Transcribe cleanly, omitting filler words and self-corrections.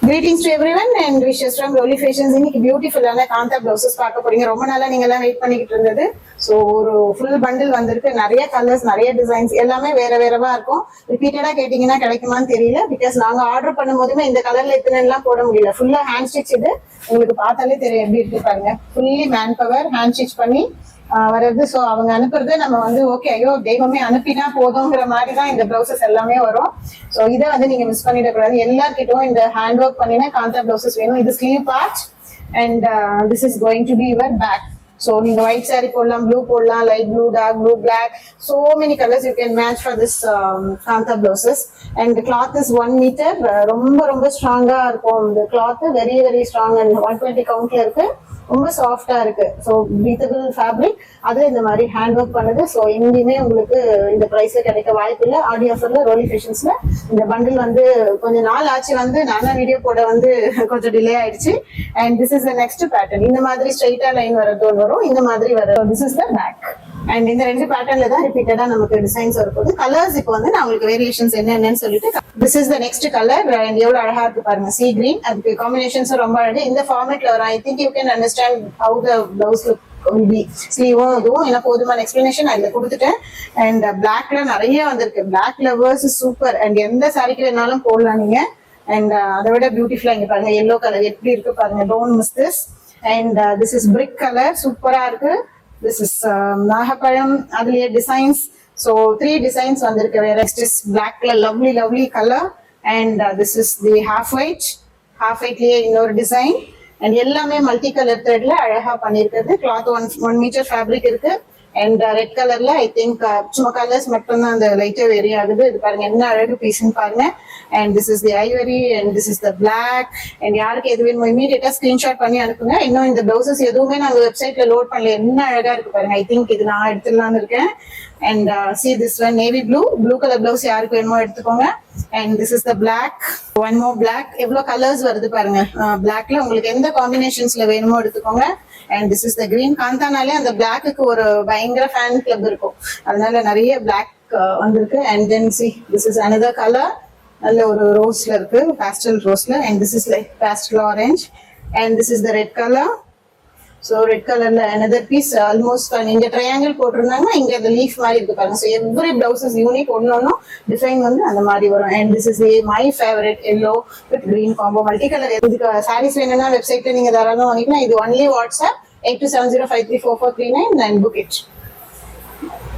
Greetings to everyone and wishes from Rolly Fashions. இன்னைக்கு பியூட்டிஃபுல்லான Kantha blouses பார்க்க போறீங்க. ரொம்ப நாளா நீங்க எல்லாம் வெயிட் பண்ணிக்கிட்டு இருந்தது. ஸோ ஒரு ஃபுல் பண்டில் வந்திருக்கு. நிறைய கலர்ஸ், நிறைய டிசைன்ஸ், எல்லாமே வேற வேறவா இருக்கும். ரிப்பீட்டடா கேட்டீங்கன்னா கிடைக்குமான்னு தெரியல. பிகாஸ் நாங்க ஆர்டர் பண்ணும் போதுமே இந்த கலர்ல இத்தனை எல்லாம் போட முடியல. ஃபுல்லா ஹேண்ட் ஸ்டிச். இது உங்களுக்கு பார்த்தாலே தெரியும் எப்படி இருக்கு பாருங்க. Fully man power hand stitch பண்ணி வருது. ஸோ அவங்க அனுப்புறது நம்ம வந்து ஓகே, ஐயோ தெய்வமே அனுப்பினா போதுங்கிற மாதிரி தான் இந்த பிளவுசஸ் எல்லாமே வரும். ஸோ இதை வந்து நீங்க மிஸ் பண்ணிடக்கூடாது. எல்லார்கிட்டும் இந்த ஹேண்ட் ஒர்க் பண்ணினா காந்தா பிளவுசஸ் வேணும். இது sleeve part and this is going to be your back. So நீங்க ஒயிட் சாரி போடலாம், ப்ளூ போடலாம், light blue, dark blue, black, so many colors you can match for this kantha blouses. and the cloth is 1 meter. ரொம்ப ரொம்ப ஸ்ட்ராங்கா இருக்கும் இந்த cloth. very very strong and 120 கவுண்ட்ல இருக்கு. ரொம்ப சாஃப்டா இருக்கு. So breathable fabric. அது இந்த மாதிரி ஹேண்ட் ஒர்க் பண்ணுது. ஸோ எங்கேயுமே உங்களுக்கு இந்த பிரைஸ்ல கிடைக்க வாய்ப்பு இல்லை. ஆடி ஆஃபர்ல ரோலி ஃபேஷன்ஸ்ல இந்த பண்டில் வந்து கொஞ்சம் நாள் ஆச்சு வந்து நானும் வீடியோ போட வந்து கொஞ்சம் டிலே ஆயிடுச்சு. And this is the next pattern. இந்த மாதிரி ஸ்ட்ரைட்டா லைன் வரது வரும், இந்த மாதிரி வரும். This is the back. And இந்த ரெண்டு பேட்டர்ன்ல தான் ரிப்பீட்டடா நமக்கு டிசைன்ஸ் வரும்போது கலர்ஸ் இப்போ வந்து நான் உங்களுக்கு வேரியேஷன்ஸ் என்னென்னு சொல்லிட்டு this is the next colour. And எவ்வளவு அழகா இருக்கு பாருங்க, சீ கிரீன். அதுக்கு காம்பினேஷன்ஸ் ரொம்ப அழகு. இந்த ஃபார்மேட்ல வரும். I think you can understand how the blouse look will be. ஸ்லீவும் இதுவும் எனக்கு போதுமான எக்ஸ்பிளனேஷன் அதுல கொடுத்துட்டேன். அண்ட் பிளாக்ல நிறைய வந்திருக்கு. Black lovers super. அண்ட் எந்த சாரிக்கு வேணாலும் போடலாம் நீங்க. அண்ட் அதை விட பியூட்டிஃபுல்லா இங்க பாருங்க, எல்லோ கலர் எப்படி இருக்கு பாருங்க. Don't miss this. And this is brick colour, சூப்பரா இருக்கு. This is நாகப்பழம். அதுலயே டிசைன்ஸ். So 3 designs வந்திருக்கு. வேற is black color, lovely color. And this is the half white. half white லயே இன்னொரு டிசைன். and எல்லாமே மல்டி கலர் த்ரெட்ல அழகா பண்ணிருக்கிறது. கிளாத் 1 மீட்டர் ஃபேப்ரிக் இருக்கு. அண்ட் ரெட் கலர்ல ஐ திங்க் சும்மா கலர்ஸ் மட்டும் தான் அந்த லைட்டா வேரி ஆகுது. இது பாருங்க என்ன அழகு பீஸ்ன்னு பாருங்க. And this is the ivory and this is the black. And யாருக்கு எது வேணுமோ இமீடியட்டா ஸ்கிரீன்ஷாட் பண்ணி அனுப்புங்க. இன்னும் இந்த பிளவுசஸ் எதுவுமே நாங்க வெப்சைட்ல லோட் பண்ணல. என்ன அழகா இருக்கு பாருங்க. ஐ திங்க் இது நான் எடுத்துடலாம்னு இருக்கேன். And see this one, navy blue colour blouse யாருக்கு வேணுமோ எடுத்துக்கோங்க. and this is the black, one more black. எவ்வளவு கலர்ஸ் வருது பாருங்க. பிளாக்ல உங்களுக்கு எந்த காம்பினேஷன்ஸ்ல வேணுமோ எடுத்துக்கோங்க. and this is the green. காந்தானாலே அந்த பிளாக்குக்கு ஒரு பயங்கர ஃபேன் கிளப் இருக்கும், அதனால நிறைய பிளாக் வந்திருக்கு. and then see this is another color. நல்ல ஒரு ரோஸ்ல இருக்கு, pastel ரோஸ்ல. and this is like pastel orange. and this is the red color. so red colorல another piece. almost இங்க ட்ரையாங்கிள் போட்டிருந்தாங்கன்னா இங்க அந்த லீஃப் மாதிரி இருக்கு பாருங்க. so every blouse is unique. ஒன்னொன்னும் டிசைன் வந்து அந்த மாதிரி வரும். and this is my favorite yellow with green combo multi color. இதுக்கு சாரீஸ் வேணும்னா வெப்சைட்ல நீங்க தாராளமா வாங்கிக்கலாம். இது only WhatsApp 8270534439 and book it.